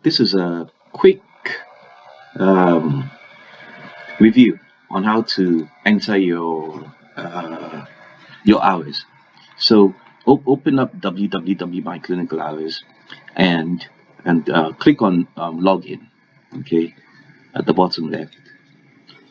this is a quick um, review on how to enter your hours. So open up www.myclinicalhours and click on login. Okay, at the bottom left,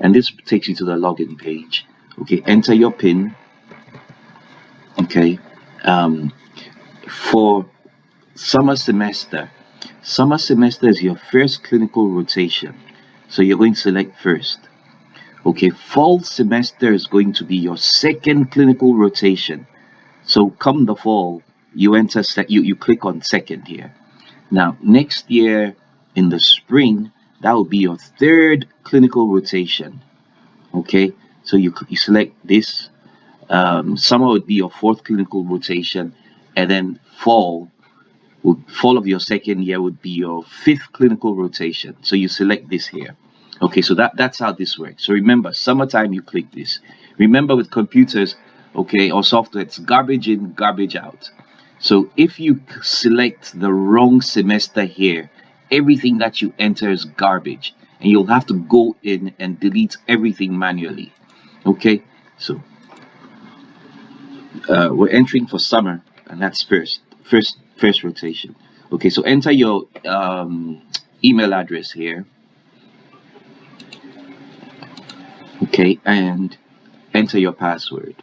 and this takes you to the login page. Okay, enter your PIN. Okay, um, for summer semester. Summer semester is your first clinical rotation, so you're going to select first. Okay, fall semester is going to be your second clinical rotation. So come the fall, you enter you click on second here. Now next year in the spring, that will be your third clinical rotation. Okay, so you select this. Summer would be your fourth clinical rotation, and then fall of your second year would be your fifth clinical rotation. So you select this here. Okay, so that's how this works. So remember, summertime you click this. Remember with computers, okay, or software, it's garbage in, garbage out. So if you select the wrong semester here, everything that you enter is garbage, and you'll have to go in and delete everything manually. Okay, so we're entering for summer, and that's first rotation. Okay, so enter your email address here. Okay, and enter your password.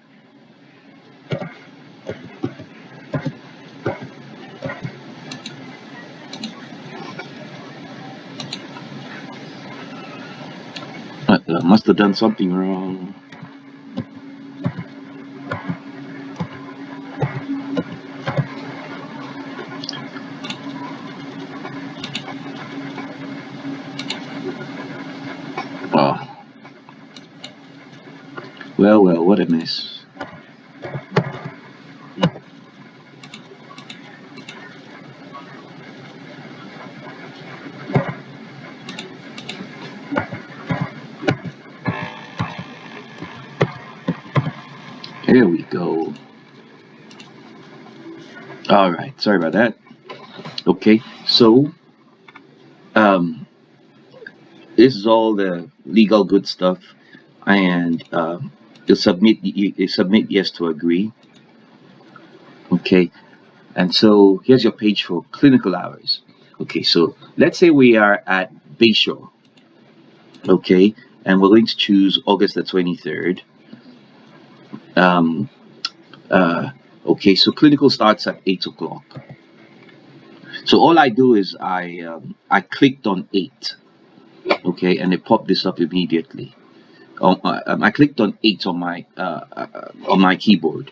Must have done something wrong. Oh. Well, what a mess. Here we go. All right, sorry about that. Okay, so this is all the legal good stuff, and you submit yes to agree. Okay, and so here's your page for clinical hours. Okay, so let's say we are at Bayshore. Okay, and we're going to choose August the 23rd. Um, okay, so clinical starts at 8 o'clock. So all I do is I clicked on 8. Okay, and it popped this up immediately. I clicked on 8 on my keyboard.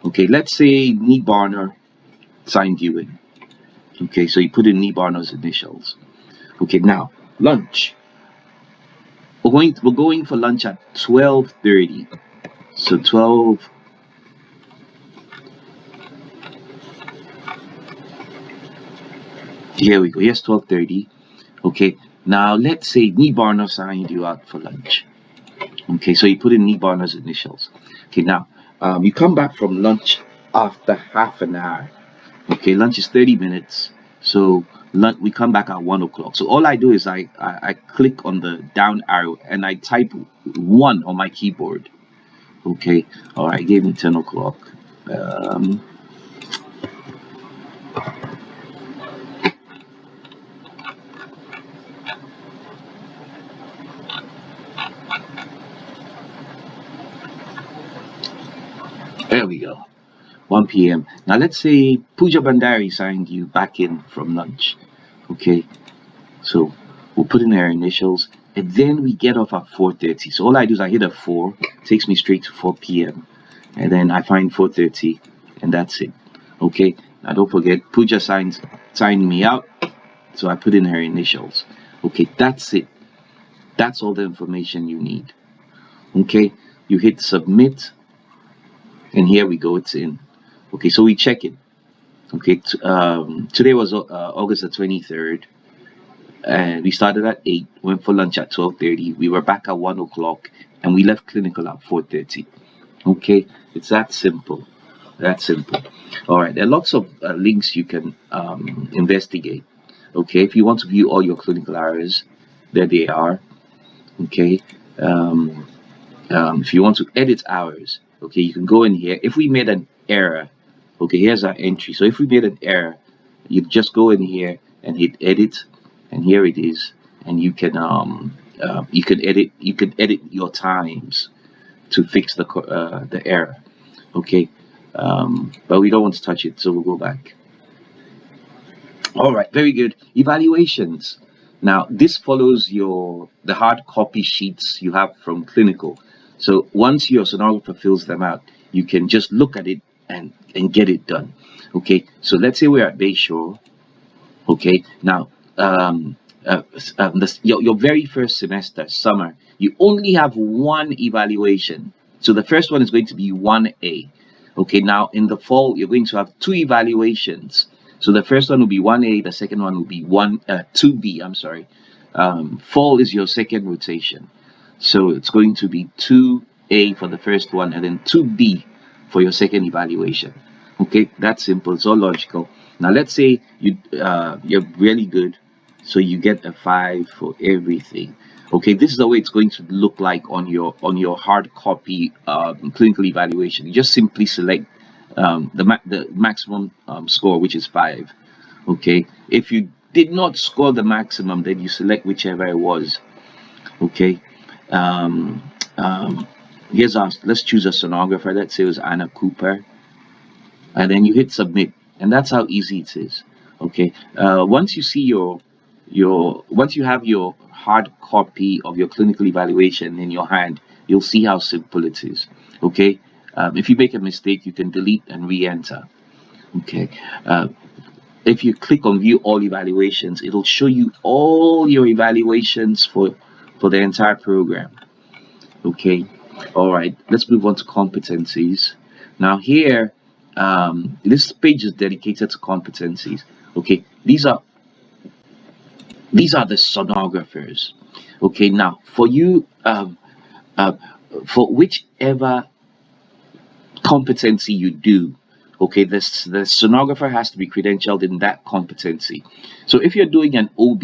Okay, let's say Nee Barner signed you in. Okay, so you put in Nee Barner's initials. Okay, now lunch. We're going for lunch at 12:30. So 12. Here we go. Yes, 12:30. Okay, now let's say Nee Barner signed you out for lunch. Okay, so you put in Nee Barner's initials. Okay, now you come back from lunch after half an hour. Okay, lunch is 30 minutes. So we come back at 1 o'clock. So all I do is I click on the down arrow and I type 1 on my keyboard. Okay, all right, gave me 10 o'clock. There we go. 1 p.m. Now let's say Pooja Bandari signed you back in from lunch. Okay, so we'll put in our initials and then we get off at 4:30. So all I do is I hit a 4, takes me straight to 4 p.m. and then I find 4:30 and that's it. Okay, now don't forget Pooja signed me out, so I put in her initials. Okay, that's it. That's all the information you need. Okay, you hit submit and here we go, it's in. Okay, so we check it. Okay, today was August the 23rd, and we started at 8, went for lunch at 12:30. We were back at 1 o'clock, and we left clinical at 4:30. Okay, it's that simple. That simple. All right, there are lots of links you can investigate. Okay, if you want to view all your clinical hours, there they are. Okay, if you want to edit hours, okay, you can go in here. If we made an error, okay, here's our entry. So if we made an error, you just go in here and hit edit, and here it is, and you can edit your times to fix the error. Okay, but we don't want to touch it, so we'll go back. All right, very good. Evaluations. Now, this follows the hard copy sheets you have from clinical. So once your sonographer fills them out, you can just look at it and get it done. Okay, so let's say we're at Bayshore. Okay, now your very first semester, summer, you only have one evaluation. So the first one is going to be 1A. Okay, now in the fall, you're going to have two evaluations. So the first one will be 1A, the second one will be 2B, I'm sorry. Fall is your second rotation. So it's going to be 2A for the first one and then 2B for your second evaluation. Okay, that's simple. It's all logical. Now let's say you're really good, so you get a 5 for everything. Okay, this is the way it's going to look like on your hard copy clinical evaluation. You just simply select the maximum score, which is 5. Okay, if you did not score the maximum, then you select whichever it was. Okay, um, um, let's choose a sonographer. Let's say it was Anna Cooper, and then you hit submit, and that's how easy it is. Okay, once you see once you have your hard copy of your clinical evaluation in your hand, you'll see how simple it is. Okay, if you make a mistake, you can delete and re-enter. Okay, uh, if you click on view all evaluations, it'll show you all your evaluations for the entire program. Okay, all right, let's move on to competencies. Now here, this page is dedicated to competencies. Okay, these are the sonographers. Okay, now for you, uh, for whichever competency you do, okay, the sonographer has to be credentialed in that competency. So if you're doing an OB,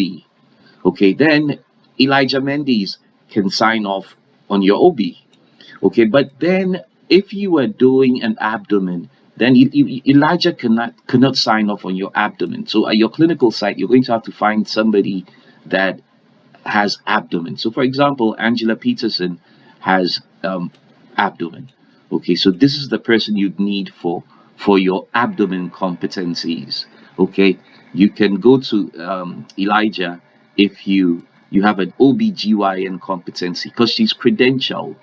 okay, then Elijah Mendes can sign off on your OB. Okay, but then if you were doing an abdomen, then Elijah cannot sign off on your abdomen. So at your clinical site, you're going to have to find somebody that has abdomen. So for example, Angela Peterson has abdomen. Okay, so this is the person you'd need for your abdomen competencies. Okay, you can go to Elijah if you have an OBGYN competency because she's credentialed.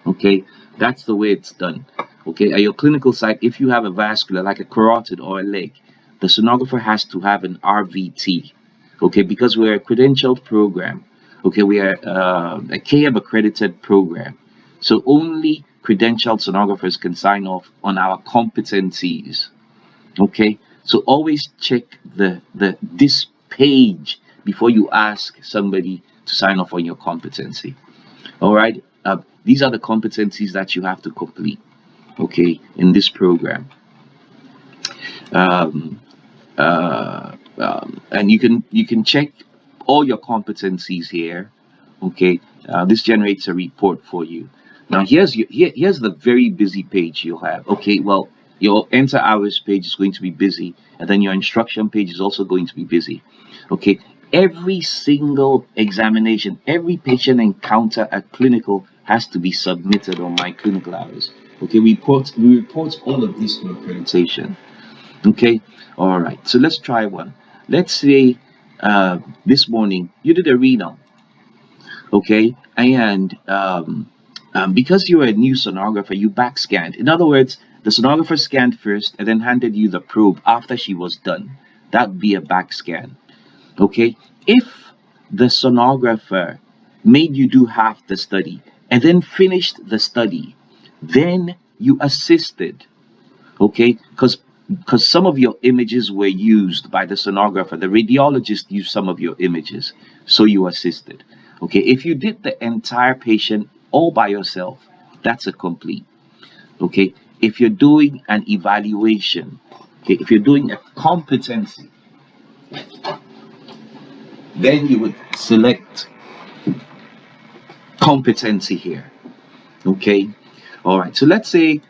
Okay, that's the way it's done. Okay, at your clinical site, if you have a vascular like a carotid or a leg, the sonographer has to have an RVT. Okay, because we're a credentialed program. Okay, we are a KM accredited program. So only credentialed sonographers can sign off on our competencies. Okay, so always check this page before you ask somebody to sign off on your competency. All right, these are the competencies that you have to complete. Okay, in this program. Um, and you can check all your competencies here. Okay, this generates a report for you. Now here's the very busy page you'll have. Okay, well, your enter hours page is going to be busy, and then your instruction page is also going to be busy. Okay, every single examination, every patient encounter at clinical has to be submitted on myclinicalhours. Okay, we report all of this for accreditation. Okay, all right. So let's try one. Let's say this morning you did a renal. Okay, and because you're a new sonographer, you back scanned. In other words, the sonographer scanned first and then handed you the probe after she was done. That would be a back scan. Okay, if the sonographer made you do half the study and then finished the study, then you assisted. Okay, because some of your images were used by the sonographer, the radiologist used some of your images, so you assisted. Okay, if you did the entire patient all by yourself, that's a complete. Okay, if you're doing an evaluation, okay, if you're doing a competency, Then you would select competency here. Okay. All right. So let's say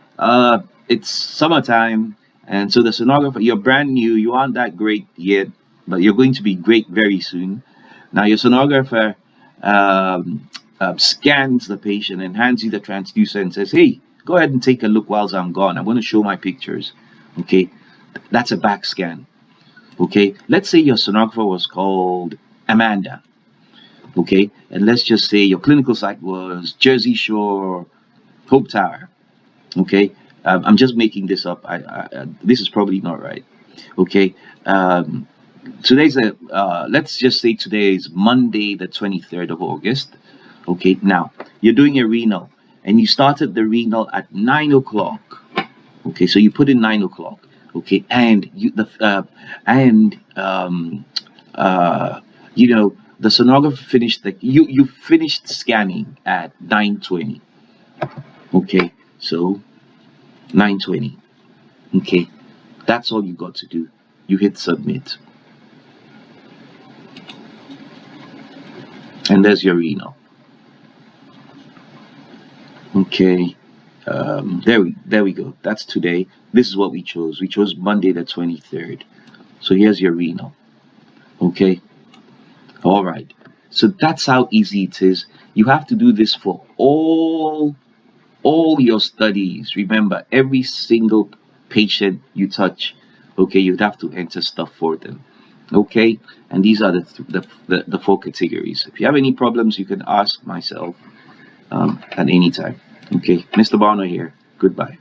it's summertime, and so the sonographer, you're brand new, you aren't that great yet, but you're going to be great very soon. Now, your sonographer scans the patient and hands you the transducer and says, "Hey, go ahead and take a look whilst I'm gone. I'm going to show my pictures." Okay. That's a back scan. Okay. Let's say your sonographer was called Amanda. Okay. And let's just say your clinical site was Jersey Shore, Hope Tower. Okay. I'm just making this up. This is probably not right. Okay. Today's let's just say today is Monday, the 23rd of August. Okay. Now you're doing a renal, and you started the renal at 9 o'clock. Okay. So you put in 9 o'clock. Okay. And uh, the sonographer finished you finished scanning at 9:20. Okay. So 9:20. Okay, that's all you got to do. You hit submit, and there's your email. Okay, there we go. That's today. This is what we chose. We chose Monday the 23rd. So here's your renal. Okay, all right. So that's how easy it is. You have to do this for all your studies. Remember, every single patient you touch, okay, you'd have to enter stuff for them. Okay, and these are the four categories. If you have any problems, you can ask myself at any time. Okay, Mr. Barner here. Goodbye.